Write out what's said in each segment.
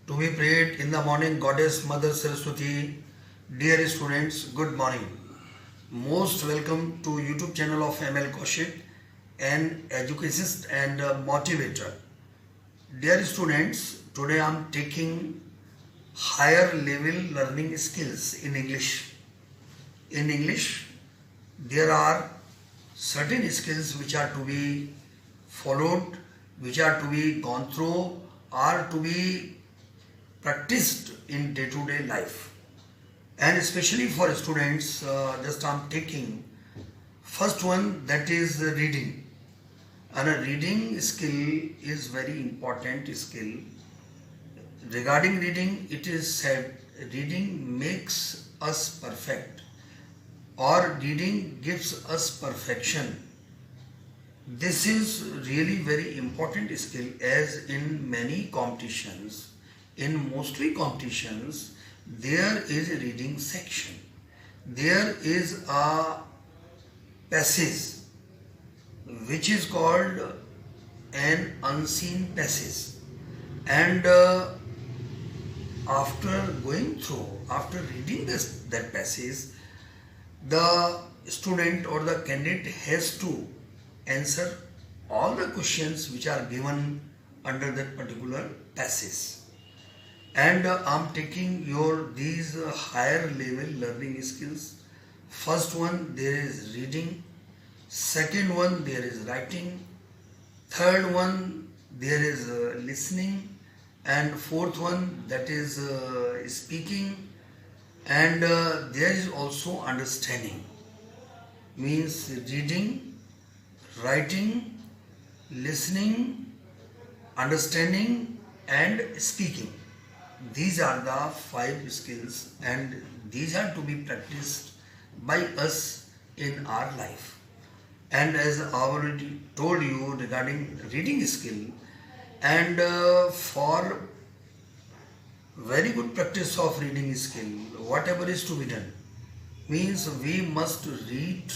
to be prayed in the morning, Goddess Mother Saraswati. Dear students, good morning. Most welcome to YouTube channel of ML Kaushik, an educationist and a motivator. Dear students, today I am taking higher level learning skills in English. In English, there are certain skills which are to be followed, which are to be gone through, or to be practiced in day-to-day life. And especially for students, just I'm taking first one, that is reading. And a reading skill is very important skill. Regarding reading, it is said reading makes us perfect, or reading gives us perfection. This is really very important skill, as in many competitions, in mostly competitions, there is a reading section. There is a passage which is called an unseen passage, and after reading that passage, the student or the candidate has to answer all the questions which are given under that particular passage. And I'm taking these higher level learning skills. First one, there is reading. Second one, there is writing. Third one, there is listening. And fourth one, that is speaking. And there is also understanding. Means reading, writing, listening, understanding, and speaking. These are the 5 skills, and these are to be practiced by us in our life. And as I already told you regarding reading skill, and for very good practice of reading skill, whatever is to be done, means we must read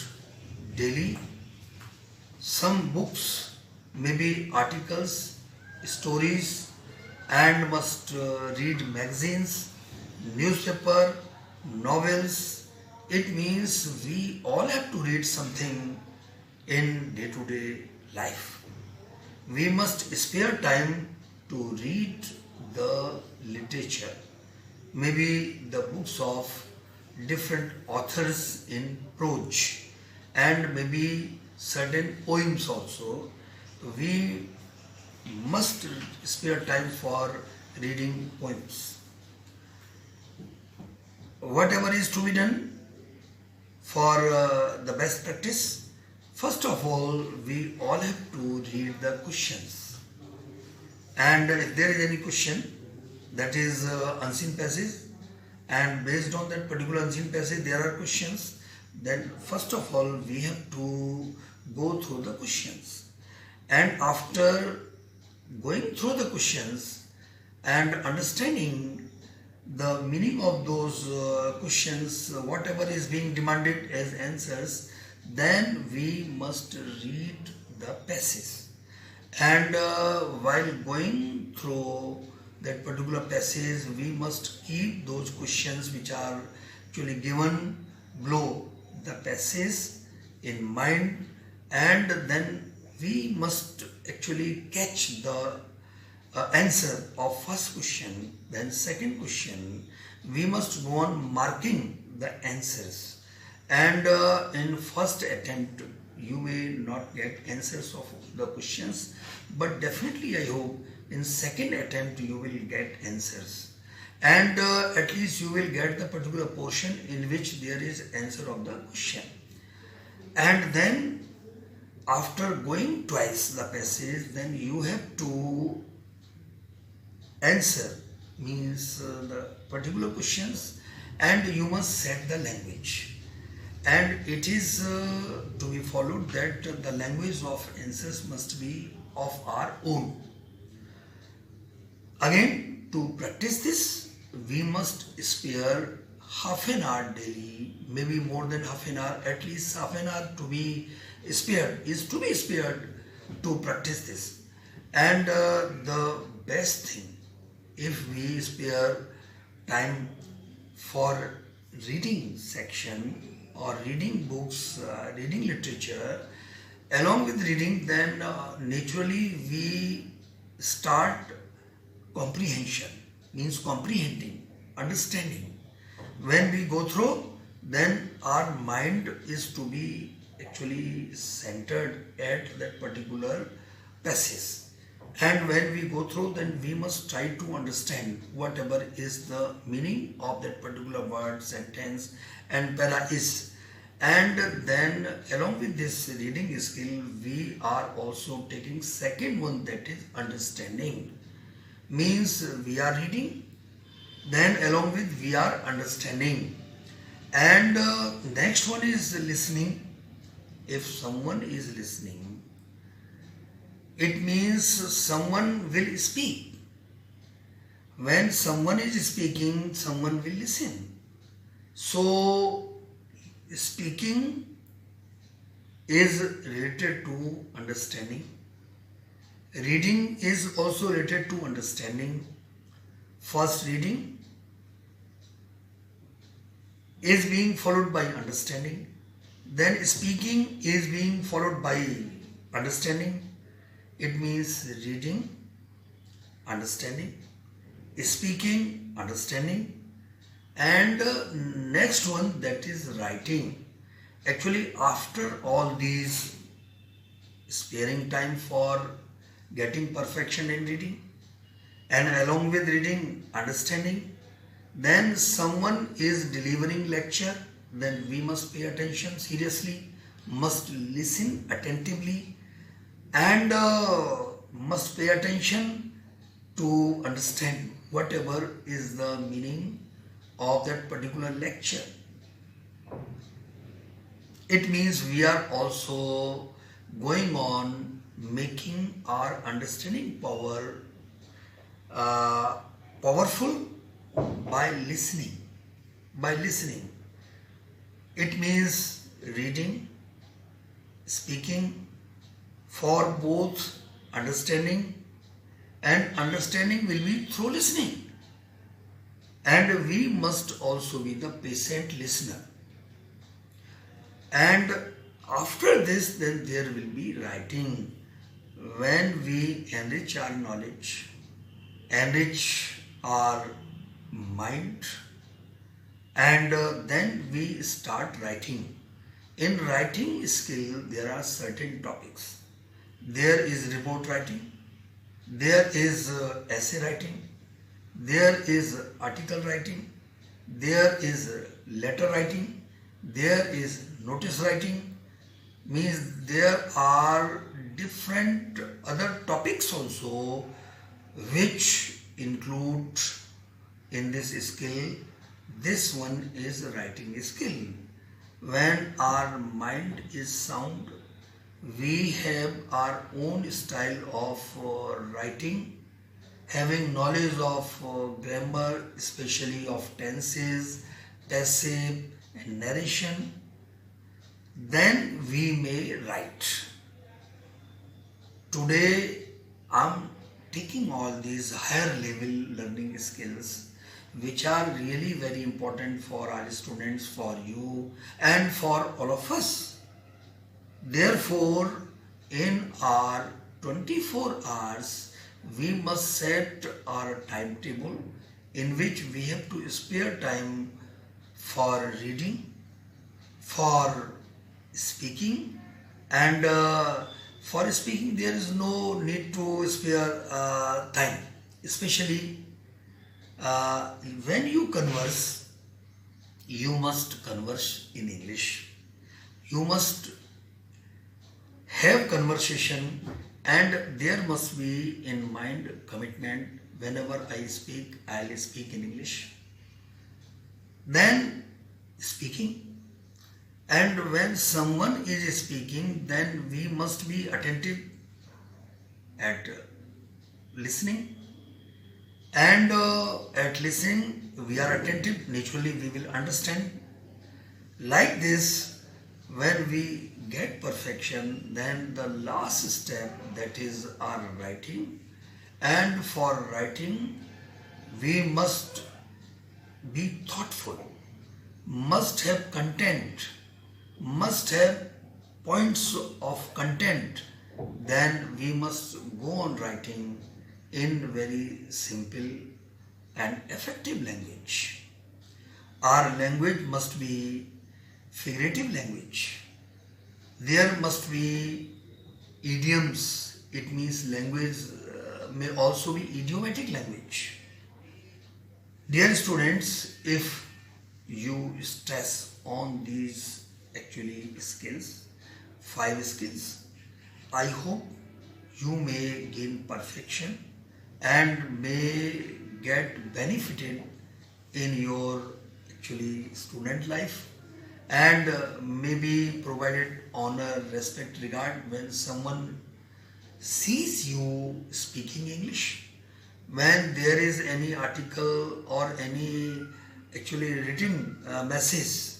daily some books, maybe articles, stories, and must read magazines, newspaper, novels. It means we all have to read something in day-to-day life. We must spare time to read the literature, maybe the books of different authors in prose, and maybe certain poems also. We must spare time for reading poems. Whatever is to be done for the best practice, first of all, we all have to read the questions. And if there is any question that is unseen passage, and based on that particular unseen passage there are questions, then first of all we have to go through the questions. And after going through the questions and understanding the meaning of those questions, whatever is being demanded as answers, then we must read the passage. And while going through that particular passage, we must keep those questions which are actually given below the passage in mind, and then we must actually catch the answer of first question. Then second question, we must go on marking the answers. And in first attempt you may not get answers of the questions, but definitely I hope in second attempt you will get answers, and at least you will get the particular portion in which there is answer of the question. And then after going twice the passage, then you have to answer, means the particular questions, and you must set the language. And it is to be followed that the language of answers must be of our own. Again, to practice this, we must spare half an hour daily, maybe more than half an hour, at least half an hour to be spared to practice this. And the best thing if we spare time for reading section or reading books, reading literature, along with reading, then naturally we start comprehension, means comprehending, understanding. When we go through, then our mind is to be actually centered at that particular passage. And when we go through, then we must try to understand whatever is the meaning of that particular word, sentence and para is. And then along with this reading skill, we are also taking second one, that is understanding. Means we are reading, then along with we are understanding. And next one is listening. If someone is listening, it means someone will speak. When someone is speaking, someone will listen. So speaking is related to understanding. Reading is also related to understanding. First reading is being followed by understanding. Then speaking is being followed by understanding. It means reading, understanding, speaking, understanding, and next one, that is writing. Actually, after all these, sparing time for getting perfection in reading, and along with reading, understanding, then someone is delivering lecture, then we must pay attention seriously, must listen attentively, and must pay attention to understand whatever is the meaning of that particular lecture. It means we are also going on making our understanding power powerful by listening. By listening, it means reading, speaking, for both understanding, and understanding will be through listening. And we must also be the patient listener. And after this, then there will be writing. When we enrich our knowledge, enrich our mind, and then we start writing. In writing skill, there are certain topics. There is report writing, there is essay writing, there is article writing, there is letter writing, there is notice writing. Means there are different other topics also which include in this skill. This one is writing skill. When our mind is sound, we have our own style of writing, having knowledge of grammar, especially of tenses, passive and narration, then we may write. Today I'm taking all these higher level learning skills which are really very important for our students, for you and for all of us. Therefore, in our 24 hours, we must set our timetable in which we have to spare time for reading, for speaking, and for speaking there is no need to spare time, especially when you converse, you must converse in English. You must have conversation, and there must be in mind commitment. Whenever I speak, I'll speak in English. Then speaking. And when someone is speaking, then we must be attentive at listening. And at listening, we are attentive, naturally we will understand. Like this, when we get perfection, then the last step, that is our writing. And for writing, we must be thoughtful, must have content, must have points of content. Then we must go on writing in very simple and effective language. Our language must be figurative language. There must be idioms. It means language may also be idiomatic language. Dear students, if you stress on these actually skills, 5 skills, I hope you may gain perfection and may get benefited in your actually student life, and maybe provided honor, respect, regard when someone sees you speaking English. When there is any article or any actually written message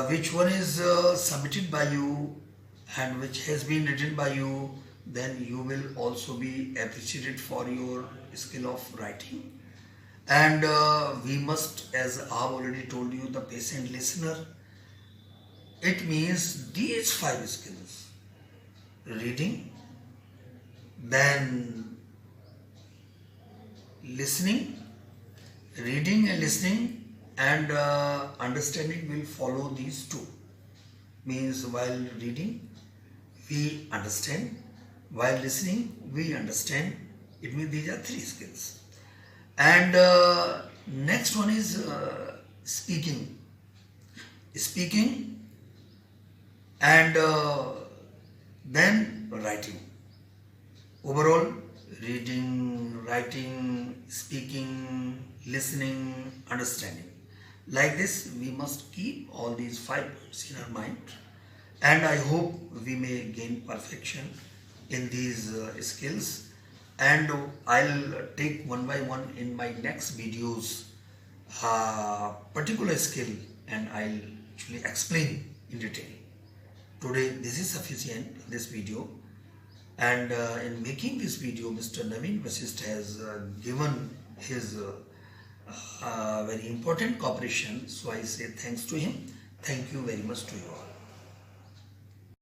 which one is submitted by you and which has been written by you, then you will also be appreciated for your skill of writing. And we must, as I have already told you, the patient listener. It means these 5 skills: reading, then listening, reading and listening, and understanding will follow these 2. Means while reading we understand, while listening we understand. It means these are 3 skills. And next one is speaking. Speaking and then writing. Overall, reading, writing, speaking, listening, understanding. Like this, we must keep all these 5 points in our mind, and I hope we may gain perfection in these skills. And I'll take one by one in my next videos particular skill, and I'll actually explain in detail. Today this is sufficient in this video, and in making this video Mr. Naveen Vasisht has given his very important cooperation, so I say thanks to him. Thank you very much to you all.